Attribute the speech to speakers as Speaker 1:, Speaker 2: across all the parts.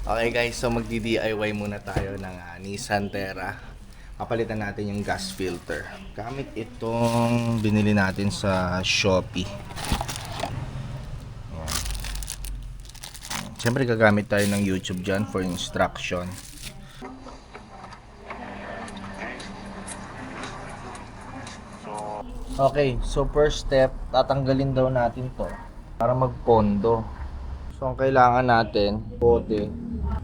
Speaker 1: Okay guys, so magdi-DIY muna tayo ng Nissan Terra. Papalitan natin yung gas filter. Gamit itong binili natin sa Shopee. Siyempre gagamit tayo ng YouTube dyan for instruction. Okay, so first step, tatanggalin daw natin to para magpondo. So ang kailangan natin, bote,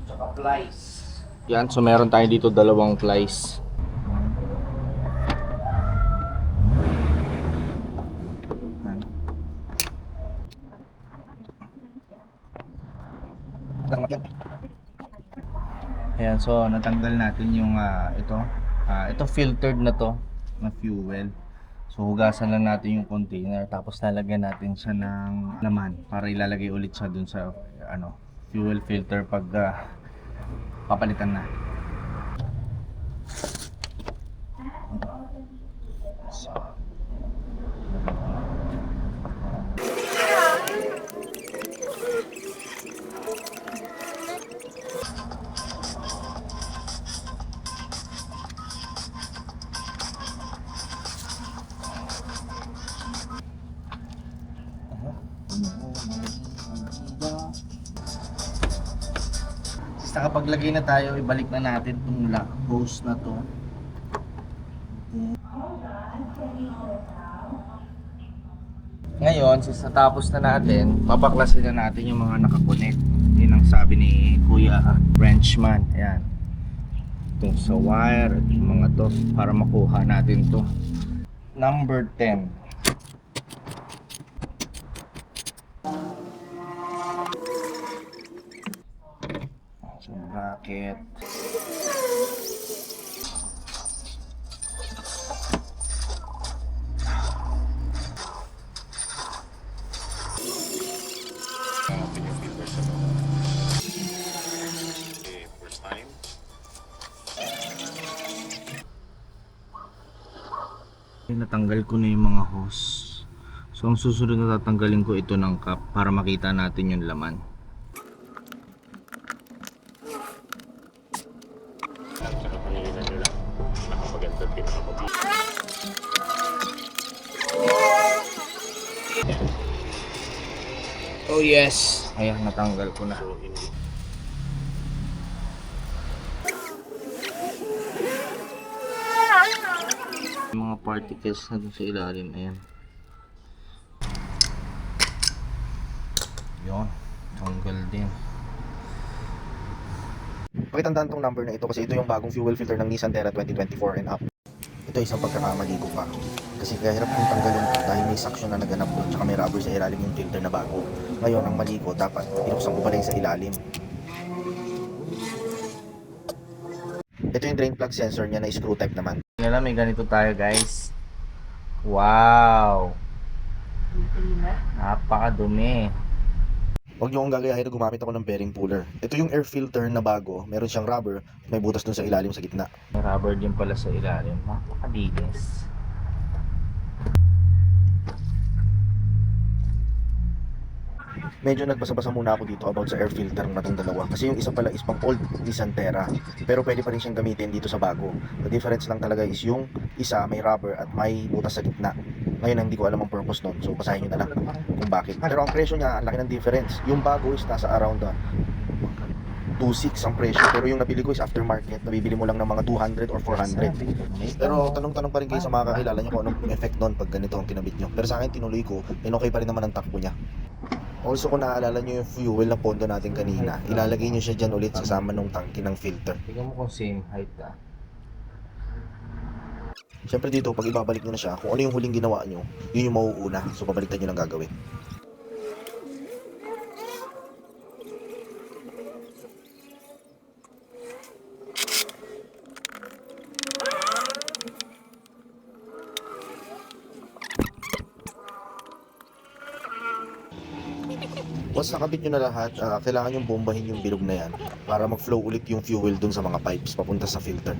Speaker 1: tsaka plies. Yan, so meron tayo dito dalawang plies. Ayan, so natanggal natin yung ito filtered na to na fuel. So hugasan lang natin yung container tapos lalagyan natin siya ng laman para ilalagay ulit siya dun sa fuel filter pag papalitan na. So, sa kapaglagay na tayo, ibalik na natin itong lock hose na to. Ngayon, tapos na natin, babaklasin na natin yung mga nakakonect. Yun ang sabi ni Kuya Wrenchman. Ayan. Itong sa wire at yung mga to para makuha natin to. Number 10. So, bracket. Natanggal ko na yung mga hose. So ang susunod na tatanggalin ko ito ng cap para makita natin yung laman. Oh yes! Ayan, natanggal ko na. Yung mga particles na dun sa ilalim, ayan. Yun, tanggal din.
Speaker 2: Pakitandaan tong number na ito kasi ito yung bagong fuel filter ng Nissan Terra 2024 and up. Ito isang pagkakamali ko pa. Kasi kaya hirap kong tanggalin dahil may suction na naganap doon tsaka may rubber sa ilalim yung filter na bago. Ngayon, ang mali ko, dapat pinuksan ko pala yung sa ilalim. Ito yung drain plug sensor niya na screw type naman.
Speaker 1: Ngayon may ganito tayo guys. Wow! Napakadumi.
Speaker 2: Huwag niyo akong gagayahin na gumamit ako ng bearing puller. Ito yung air filter na bago, meron siyang rubber, may butas dun sa ilalim sa gitna.
Speaker 1: May rubber din pala sa ilalim. Napakalinis.
Speaker 2: Medyo nagbasa-basa muna ako dito about sa air filter na itong dalawa. Kasi yung isa pala is pang old Nissan Terra. Pero pwede pa rin siyang gamitin dito sa bago. The difference lang talaga is yung isa may rubber at may butas sa gitna. Ngayon hindi ko alam ang purpose nun. So basahin nyo na lang kung bakit. Pero ang presyo niya, ang laki ng difference. Yung bago is nasa around 2.6 ang presyo. Pero yung nabili ko is aftermarket. Nabibili mo lang ng mga 200 or 400. Pero tanong-tanong pa rin kayo sa mga kakilala nyo kung anong effect nun pag ganito ang kinabit nyo. Pero sa akin tinuloy ko, and okay pa rin naman ang takbo niya. Also kung naaalala nyo yung fuel na pondo natin kanina, ilalagay nyo siya dyan ulit kasama ng tangke ng filter.
Speaker 1: Tingnan mo kung same height
Speaker 2: Siyempre dito, pag ibabalik nyo na siya, kung ano yung huling ginawa nyo, yun yung mauuna. So pabaliktad nyo lang gagawin. Once nakabit nyo na lahat, kailangan yung bombahin yung bilog na yan para mag-flow ulit yung fuel dun sa mga pipes papunta sa filter.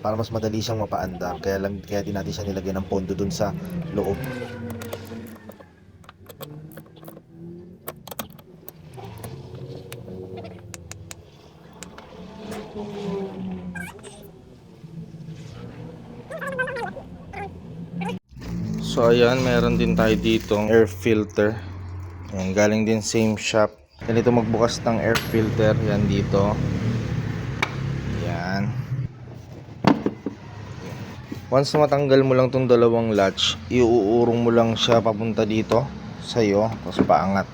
Speaker 2: Para mas madali siyang mapaandar, kaya din natin siya nilagyan ng pondo dun sa loob.
Speaker 1: So ayan, meron din tayo dito air filter. Ayan, galing din same shop. Ganito magbukas ng air filter. Yan dito. Yan. Once na matanggal mo lang tong dalawang latch, iuurong mo lang siya papunta dito sa'yo, tapos paangat.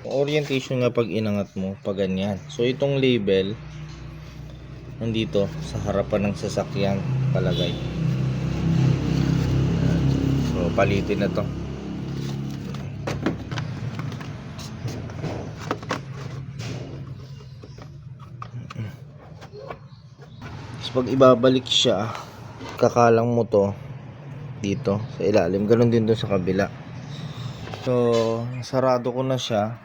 Speaker 1: Orientation nga pag inangat mo, pag ganyan. So itong label, nandito sa harapan ng sasakyan palagay. So palitin na to. So pag ibabalik siya, kakalang mo to dito sa ilalim, ganun din doon sa kabila. So sarado ko na siya.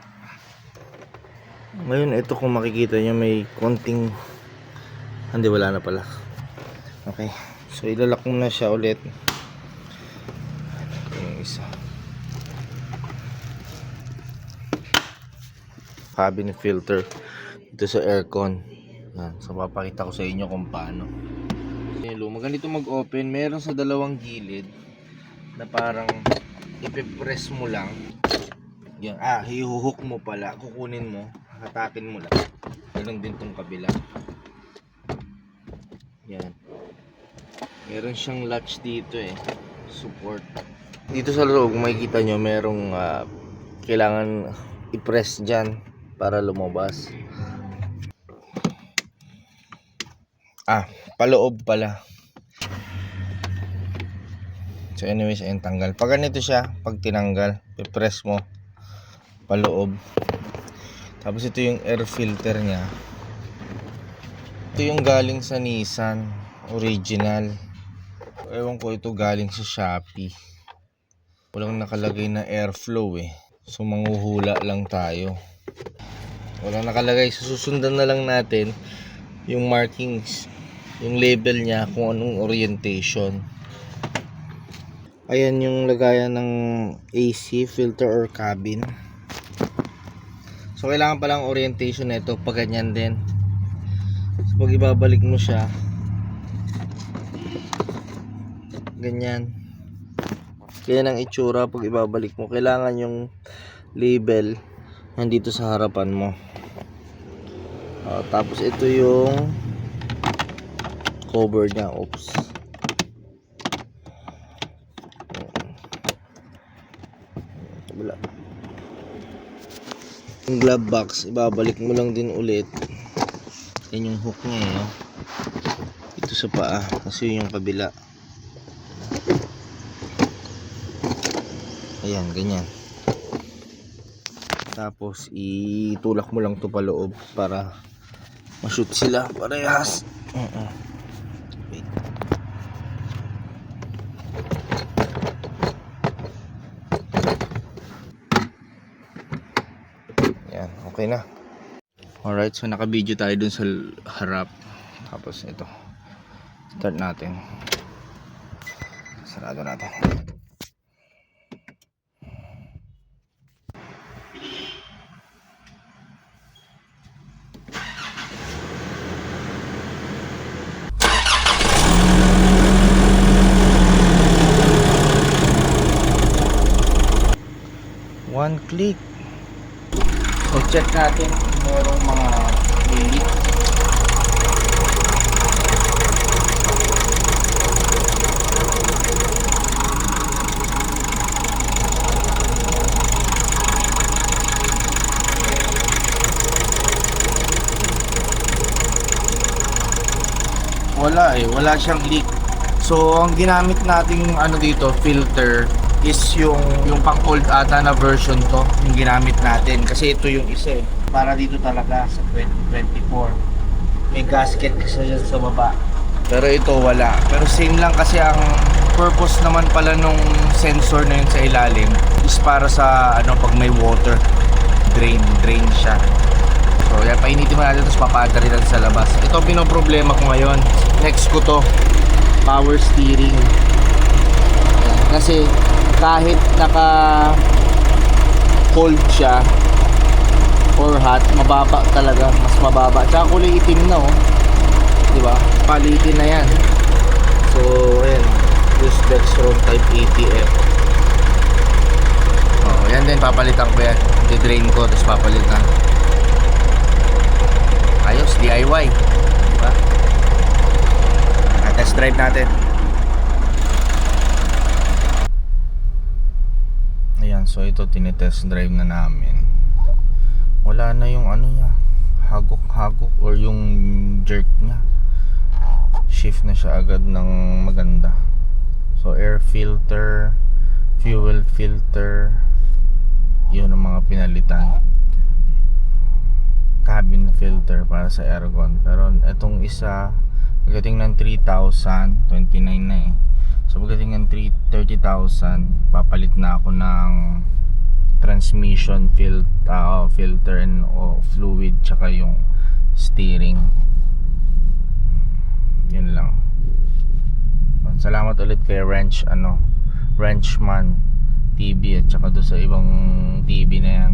Speaker 1: Ngayon ito, kung makikita nyo, may konting wala na pala. Okay, so ilalak mo na siya ulit. Ito yung isa, cabin filter dito sa aircon. Yan. So papakita ko sa inyo kung paano. Yung ganito mag-open, meron sa dalawang gilid na parang ipipress mo lang. Yan. Hihuhook mo pala, kukunin mo, hatakin mo lang. Ganun din tong kabila. Yan. Meron siyang latch dito support. Dito sa loob, kung makikita nyo, merong kailangan i-press dyan para lumabas. Paloob pala. So anyways, ayun, tanggal. Pag ganito siya, pag tinanggal, i-press mo paloob. Tapos ito yung air filter niya. Ito yung galing sa Nissan original. Ewan ko, ito galing sa Shopee. Walang nakalagay na airflow So manghuhula lang tayo. Walang nakalagay. Susundan na lang natin yung markings, yung label niya, kung anong orientation. Ayan yung lagayan ng AC filter or cabin. So kailangan palang orientation nito pag ganyan din. So pag ibabalik mo siya, ganyan. Ganyan ang itsura pag ibabalik mo. Kailangan yung label nandito sa harapan mo. Tapos ito yung cover niya. Oops. Wala. Yung glove box, ibabalik mo lang din ulit. Yan yung hook niya ito sa paa, kasi yung kabila. Ayan, ganyan. Tapos itulak mo lang to paloob para ma-shoot sila parehas. Wait. Yan, okay na. Alright, so naka-video tayo dun sa harap. Tapos ito, start natin. Sarado natin. One click. So check natin kung merong mga leak. Wala siyang leak. So ang ginamit nating dito, filter, is yung pang old ata na version to, yung ginamit natin, kasi ito yung isa para dito talaga sa 2024. May gasket kasi dyan sa baba, pero ito wala. Pero same lang, kasi ang purpose naman pala nung sensor na yun sa ilalim is para sa pag may water, drain siya. So yan, painitin mo natin, tapos papada rin natin sa labas. Ito pinoproblema ko ngayon. Next ko to, power steering. Kasi kahit naka hold siya or hot, mababa talaga, mas mababa. Tsaka kulay itim na oh. Di ba? Palitin na yan. So, ayan. This Dextron Type ATF. Oh, yan din papalitan ko yan. Di-drain ko tapos papalitan. Ayos, DIY. Di ba? Test drive natin. Ayan, so ito tinitest drive na namin. Wala na yung ano niya, hagok-hagok or yung jerk niya. Shift na siya agad ng maganda. So air filter, fuel filter, yun ang mga pinalitan. Cabin filter para sa aircon. Pero itong isa, pagdating ng 3,000, 29 na eh. So pagdating ng 30,000, papalit na ako ng transmission filter and fluid, tsaka yung steering. Yun lang. Salamat ulit kay Wrenchman TV at tsaka doon sa ibang TV na yan.